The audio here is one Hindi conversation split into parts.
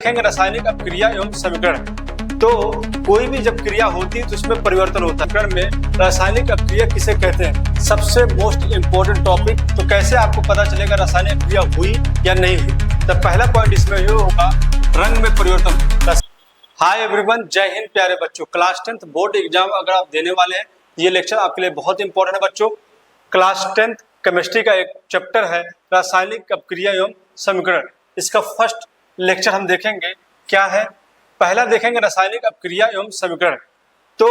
देखेंगे रासायनिक अपक्रिया एवं समीकरण। तो कोई भी जब क्रिया होती है तो उसमें परिवर्तन होता है। समीकरण में रासायनिक अपक्रिया किसे कहते हैं, सबसे मोस्ट इंपोर्टेंट टॉपिक। तो कैसे आपको पता चलेगा रासायनिक अपक्रिया हुई या नहीं हुई। तो पहला पॉइंट इसमें ये होगा, रंग में परिवर्तन। हाय एवरीवन, जय हिंद प्यारे बच्चों। क्लास 10th बोर्ड एग्जाम अगर आप देने वाले हैं, ये लेक्चर आपके लिए बहुत इंपॉर्टेंट है बच्चों। क्लास 10th केमिस्ट्री का एक चैप्टर है रासायनिक अपक्रिया एवं समीकरण। इसका फर्स्ट लेक्चर हम देखेंगे क्या है। पहला देखेंगे रासायनिक अपक्रिया एवं समीकरण। तो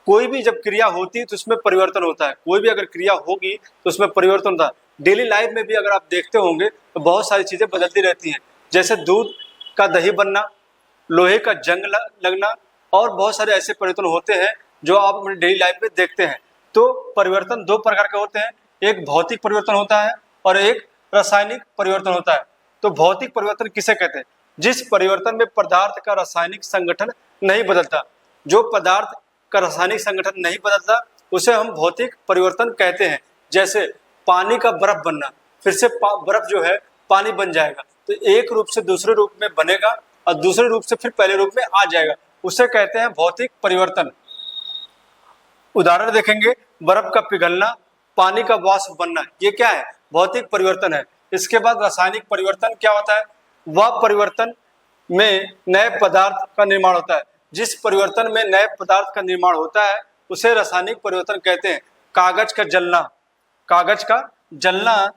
कोई भी जब क्रिया होती है तो उसमें परिवर्तन होता है। कोई भी अगर क्रिया होगी तो उसमें परिवर्तन होता है। डेली लाइफ में भी अगर आप देखते होंगे तो बहुत सारी चीजें बदलती रहती हैं, जैसे दूध का दही बनना, लोहे का जंग लगना और बहुत सारे ऐसे परिवर्तन होते हैं जो आप अपनी डेली लाइफ में देखते हैं। तो परिवर्तन दो प्रकार के होते हैं, एक भौतिक परिवर्तन होता है और एक रासायनिक परिवर्तन होता है। तो भौतिक परिवर्तन किसे कहते हैं, जिस परिवर्तन में पदार्थ का रासायनिक संगठन नहीं बदलता। जो पदार्थ का रासायनिक संगठन नहीं बदलता उसे हम भौतिक परिवर्तन कहते हैं। जैसे पानी का बर्फ बनना, फिर से बर्फ जो है पानी बन जाएगा, तो एक रूप से दूसरे रूप में बनेगा और दूसरे रूप से फिर पहले रूप में आ जाएगा, उसे कहते हैं भौतिक परिवर्तन। उदाहरण देखेंगे, बर्फ का पिघलना, पानी का वाष्प बनना, ये क्या है, भौतिक परिवर्तन है। इसके बाद रासायनिक परिवर्तन क्या होता है, वह परिवर्तन में नए पदार्थ का निर्माण होता है। जिस परिवर्तन में नए पदार्थ का निर्माण होता है उसे रासायनिक परिवर्तन कहते हैं। कागज का जलना, कागज का जलना,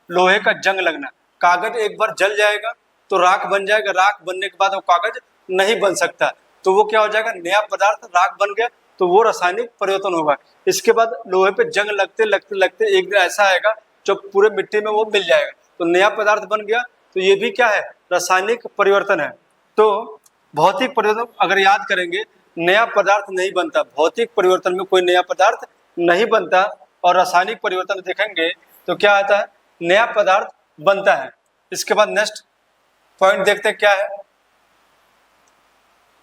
लोहे का जंग लगना। कागज एक बार जल जाएगा तो राख बन जाएगा, राख बनने के बाद वो कागज नहीं बन सकता, तो वो क्या हो जाएगा, नया पदार्थ राख बन गया, तो वो रासायनिक परिवर्तन होगा। इसके बाद लोहे पे जंग लगते लगते लगते एक दिन ऐसा आएगा जो पूरे मिट्टी में वो मिल जाएगा, तो नया पदार्थ बन गया, तो ये भी क्या है, रासायनिक परिवर्तन है। तो भौतिक परिवर्तन अगर याद करेंगे, नया पदार्थ नहीं बनता, भौतिक परिवर्तन में कोई नया पदार्थ नहीं बनता। और रासायनिक परिवर्तन देखेंगे तो क्या आता है, नया पदार्थ बनता है। इसके बाद नेक्स्ट पॉइंट देखते हैं क्या है,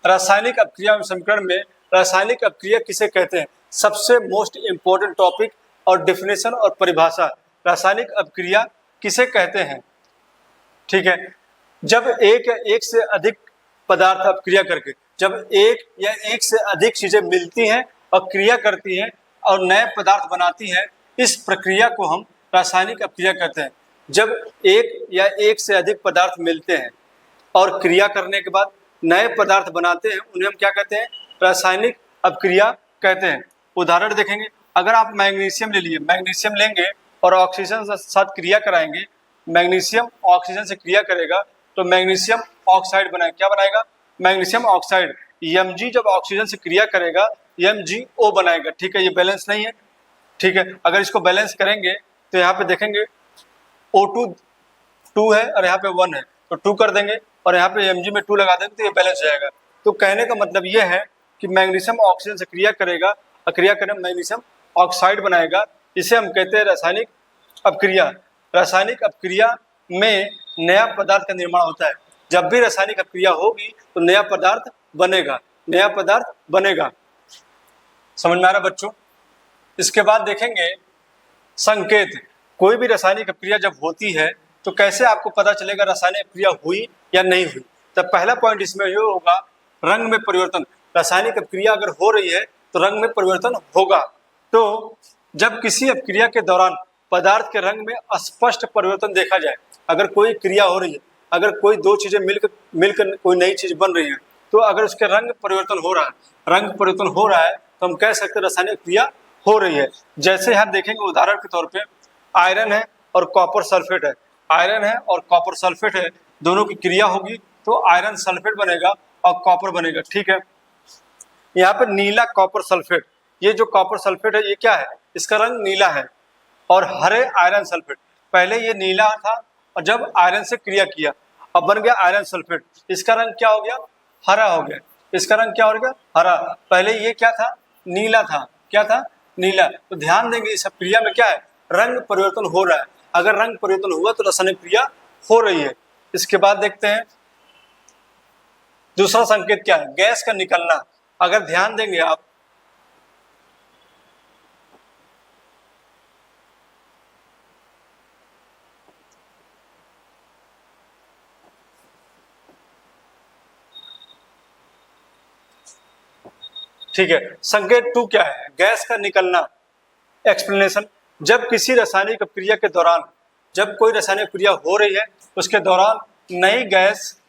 रासायनिक अपक्रिया समीकरण में रासायनिक अपक्रिया किसे कहते हैं, सबसे मोस्ट इंपोर्टेंट टॉपिक और डेफिनेशन और परिभाषा। रासायनिक अपक्रिया किसे कहते हैं, ठीक है, जब एक या एक से अधिक पदार्थ अपक्रिया करके, जब एक या एक से अधिक चीजें मिलती हैं और क्रिया करती हैं और नए पदार्थ बनाती हैं, इस प्रक्रिया को हम रासायनिक अपक्रिया कहते हैं। जब एक या एक से अधिक पदार्थ मिलते हैं और क्रिया करने के बाद नए पदार्थ बनाते हैं, उन्हें हम क्या कहते हैं, रासायनिक अपक्रिया कहते हैं। उदाहरण देखेंगे, अगर आप मैग्नीशियम ले लिए, मैग्नीशियम लेंगे और ऑक्सीजन के साथ क्रिया कराएंगे, मैग्नीशियम ऑक्सीजन से क्रिया करेगा तो मैग्नीशियम ऑक्साइड बनाएगा। क्या बनाएगा, मैग्नीशियम ऑक्साइड। Mg जब ऑक्सीजन से क्रिया करेगा MgO बनाएगा, ठीक है, ये बैलेंस नहीं है, ठीक है। अगर इसको बैलेंस करेंगे तो यहाँ पे देखेंगे O2 2 है और यहाँ पे 1 है, तो 2 कर देंगे और यहाँ पे Mg में 2 लगा देंगे तो ये बैलेंस हो जाएगा। तो कहने का मतलब ये है कि मैग्नीशियम ऑक्सीजन से क्रिया करेगा और क्रिया करने मैग्नीशियम ऑक्साइड बनाएगा, इसे हम कहते हैं रासायनिक अपक्रिया। रासायनिक अपक्रिया में नया पदार्थ का निर्माण होता है। जब भी रासायनिक अपक्रिया होगी तो नया पदार्थ बनेगा, नया पदार्थ बनेगा। समझ में आ रहा बच्चों। इसके बाद देखेंगे संकेत। कोई भी रासायनिक अपक्रिया जब होती है तो कैसे आपको पता चलेगा रासायनिक अपक्रिया हुई या नहीं हुई। तो पहला पॉइंट इसमें ये होगा, रंग में परिवर्तन। रासायनिक अपक्रिया अगर हो रही है तो रंग में परिवर्तन होगा। तो जब किसी अपक्रिया के दौरान पदार्थ के रंग में स्पष्ट परिवर्तन देखा जाए, अगर कोई क्रिया हो रही है, अगर कोई दो चीजें मिलकर कोई नई चीज बन रही है, तो अगर उसके रंग परिवर्तन हो रहा है, रंग परिवर्तन हो रहा है, तो हम कह सकते हैं रासायनिक क्रिया हो रही है। जैसे यहाँ देखेंगे उदाहरण के तौर पे, आयरन है और कॉपर सल्फेट है, आयरन है और कॉपर सल्फेट है, दोनों की क्रिया होगी तो आयरन सल्फेट बनेगा और कॉपर बनेगा, ठीक है। यहाँ पे नीला कॉपर सल्फेट, ये जो कॉपर सल्फेट है ये क्या है, इसका रंग नीला है। और हरे आयरन सल्फेट, पहले ये नीला था और जब आयरन से क्रिया किया अब बन गया आयरन सल्फेट, इसका रंग क्या हो गया, हरा हो गया। इसका रंग क्या हो गया, हरा। पहले ये क्या था, नीला था, क्या था, नीला। तो ध्यान देंगे इस क्रिया में क्या है, रंग परिवर्तन हो रहा है। अगर रंग परिवर्तन हुआ तो रासायनिक क्रिया हो रही है। इसके बाद देखते हैं दूसरा संकेत क्या है, गैस का निकलना। अगर ध्यान देंगे आप, ठीक है। संकेत 2 क्या है? गैस का निकलना। एक्सप्लेनेशन, जब किसी रासायनिक क्रिया के दौरान, जब कोई रासायनिक क्रिया हो रही है उसके दौरान नई गैस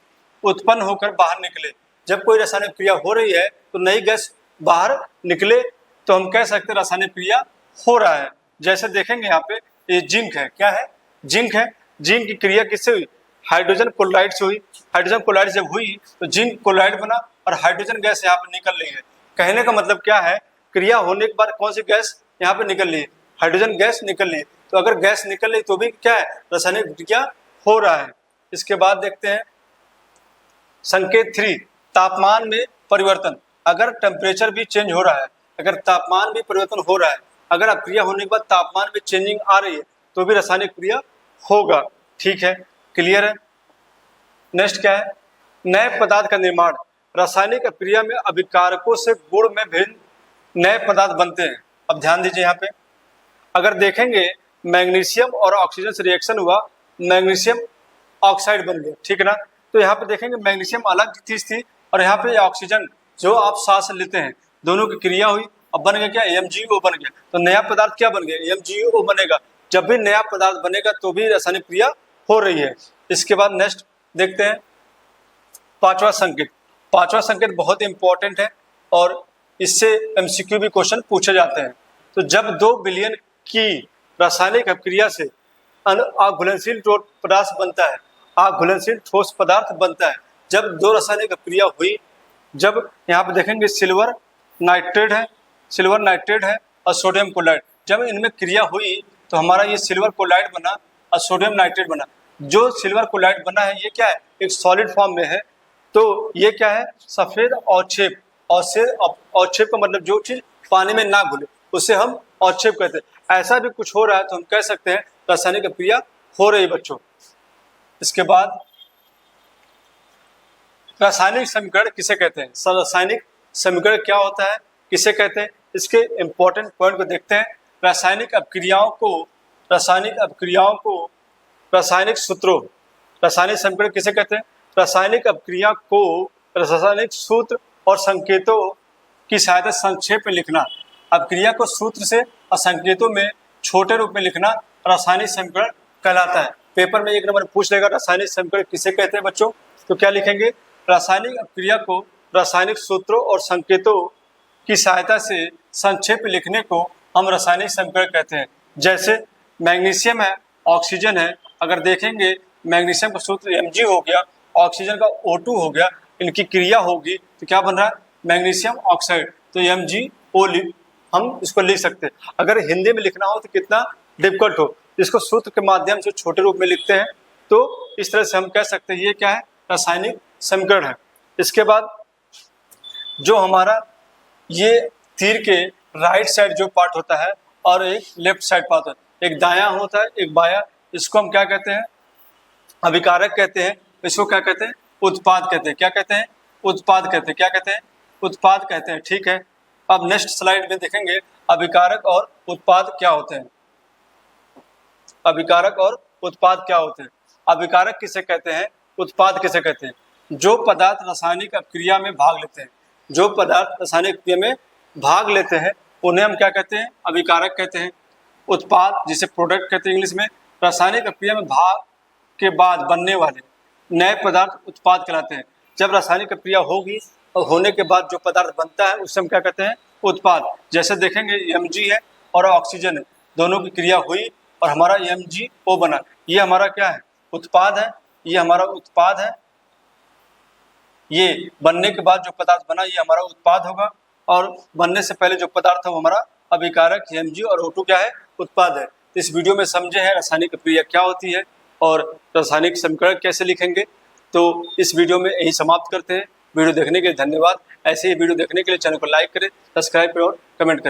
उत्पन्न होकर बाहर निकले। जब कोई रासायनिक क्रिया हो रही है तो नई गैस बाहर निकले तो हम कह सकते हैं रासायनिक क्रिया हो रहा है। जैसे देखेंगे यहाँ पे ये जिंक है, क्या है? जिंक है। जिंक की क्रिया किससे हुई? हाइड्रोजन क्लोराइड से हुई। हाइड्रोजन क्लोराइड जब हुई तो जिंक क्लोराइड बना और हाइड्रोजन गैस यहाँ पे निकल रही है। कहने का मतलब क्या है? क्रिया होने के बाद कौन सी गैस यहाँ पे निकल रही है? हाइड्रोजन गैस निकल रही है। तो अगर गैस निकल रही तो भी क्या है? रासायनिक क्रिया हो रहा है। इसके बाद देखते हैं संकेत 3, तापमान में परिवर्तन। अगर टेम्परेचर भी चेंज हो रहा है, अगर तापमान भी परिवर्तन हो रहा है, अगर क्रिया होने के बाद तापमान में चेंजिंग आ रही है तो भी रासायनिक क्रिया होगा। ठीक है, क्लियर है। नेक्स्ट क्या है? नए पदार्थ का निर्माण। रासायनिक क्रिया में अभिकारकों से गुण में भिन्न नए पदार्थ बनते हैं। अब ध्यान दीजिए यहाँ पे, अगर देखेंगे मैग्नीशियम और ऑक्सीजन से रिएक्शन हुआ, मैग्नीशियम ऑक्साइड बन गया, ठीक है ना। तो यहाँ पे देखेंगे मैग्नीशियम अलग चीज थी और यहाँ पे ऑक्सीजन जो आप सांस लेते हैं, दोनों की क्रिया हुई, अब बन गया क्या? MgO बन गया। तो नया पदार्थ क्या बन गया? MgO बनेगा। जब भी नया पदार्थ बनेगा तो भी रासायनिक क्रिया हो रही है। इसके बाद नेक्स्ट देखते हैं पांचवा संकेत। पांचवा संकेत बहुत इंपॉर्टेंट है और इससे MCQ भी क्वेश्चन पूछे जाते हैं। तो जब 2 बिलियन की रासायनिक अभिक्रिया से अघुलनशील ठोस पदार्थ बनता है, अघुलनशील ठोस पदार्थ बनता है। जब 2 रासायनिक अभिक्रिया हुई, जब यहाँ पे देखेंगे सिल्वर नाइट्रेट है और सोडियम क्लोराइड, जब इनमें क्रिया हुई तो हमारा ये सिल्वर क्लोराइड बना और सोडियम नाइट्रेट बना। जो सिल्वर क्लोराइड बना है ये क्या है? एक सॉलिड फॉर्म में है। तो ये क्या है? सफेद अवक्षेप। अवक्षेप का मतलब जो चीज पानी में ना घुले उसे हम अवक्षेप कहते हैं। ऐसा भी कुछ हो रहा है तो हम कह सकते हैं रासायनिक क्रिया हो रही बच्चों। इसके बाद रासायनिक समीकरण किसे कहते हैं? रासायनिक समीकरण क्या होता है, किसे कहते हैं? इसके इंपॉर्टेंट पॉइंट को देखते हैं। रासायनिक अपक्रियाओं को रासायनिक सूत्रों, रासायनिक समीकरण किसे कहते हैं? रासायनिक अपक्रिया को रासायनिक सूत्र और संकेतों की सहायता संक्षेप में लिखना। अपक्रिया को सूत्र से और संकेतों में छोटे रूप में लिखना रासायनिक समीकरण कहलाता है। पेपर में 1 नंबर पूछ लेगा रासायनिक समीकरण किसे कहते हैं बच्चों, तो क्या लिखेंगे? रासायनिक अपक्रिया को रासायनिक सूत्रों और संकेतों की सहायता से संक्षेप में लिखने को हम रासायनिक समीकरण कहते हैं। जैसे मैग्नीशियम है, ऑक्सीजन है, अगर देखेंगे मैग्नीशियम का सूत्र Mg हो गया, ऑक्सीजन का O2 हो गया, इनकी क्रिया होगी तो क्या बन रहा है? Magnesium oxide. तो MgO हम इसको लिख सकते हैं। अगर हिंदी में लिखना हो तो कितना डिफिकल्ट हो, इसको सूत्र के माध्यम से छोटे रूप में लिखते हैं तो इस तरह से हम कह सकते हैं ये क्या है? रासायनिक समीकरण है। इसके बाद जो हमारा ये तीर के राइट साइड जो पार्ट होता है और एक लेफ्ट साइड पार्ट होता है, एक दायां होता है एक बायां, इसको हम क्या कहते हैं? अभिकारक कहते हैं। इसको क्या कहते हैं? उत्पाद कहते हैं। क्या कहते हैं? उत्पाद कहते हैं। क्या कहते हैं? उत्पाद कहते हैं। ठीक है, अब नेक्स्ट स्लाइड में देखेंगे अभिकारक और उत्पाद क्या होते हैं। अभिकारक और उत्पाद क्या होते हैं? अभिकारक किसे कहते हैं? उत्पाद किसे कहते हैं? जो पदार्थ रासायनिक अपक्रिया में भाग लेते हैं, जो पदार्थ रासायनिक क्रिया में भाग लेते हैं उन्हें हम क्या कहते हैं? अभिकारक कहते हैं। उत्पाद जिसे प्रोडक्ट कहते हैं इंग्लिश में, रासायनिक अपक्रिया में भाग के बाद बनने वाले नए पदार्थ उत्पाद कहलाते हैं। जब रासायनिक अपक्रिया होगी और होने के बाद जो पदार्थ बनता है उसे हम क्या कहते हैं? उत्पाद। जैसे देखेंगे Mg है और ऑक्सीजन है, दोनों की क्रिया हुई और हमारा MgO बना, ये हमारा क्या है? उत्पाद है। ये हमारा उत्पाद है। ये बनने के बाद जो पदार्थ बना ये हमारा उत्पाद होगा और बनने से पहले जो पदार्थ है वो हमारा अभिकारक Mg और O2 क्या है? उत्पाद है। इस वीडियो में समझे हैं रासायनिक क्रिया क्या होती है और रासायनिक समीकरण कैसे लिखेंगे। तो इस वीडियो में यही समाप्त करते हैं। वीडियो देखने के लिए धन्यवाद। ऐसे ही वीडियो देखने के लिए चैनल को लाइक करें, सब्सक्राइब करें और कमेंट करें।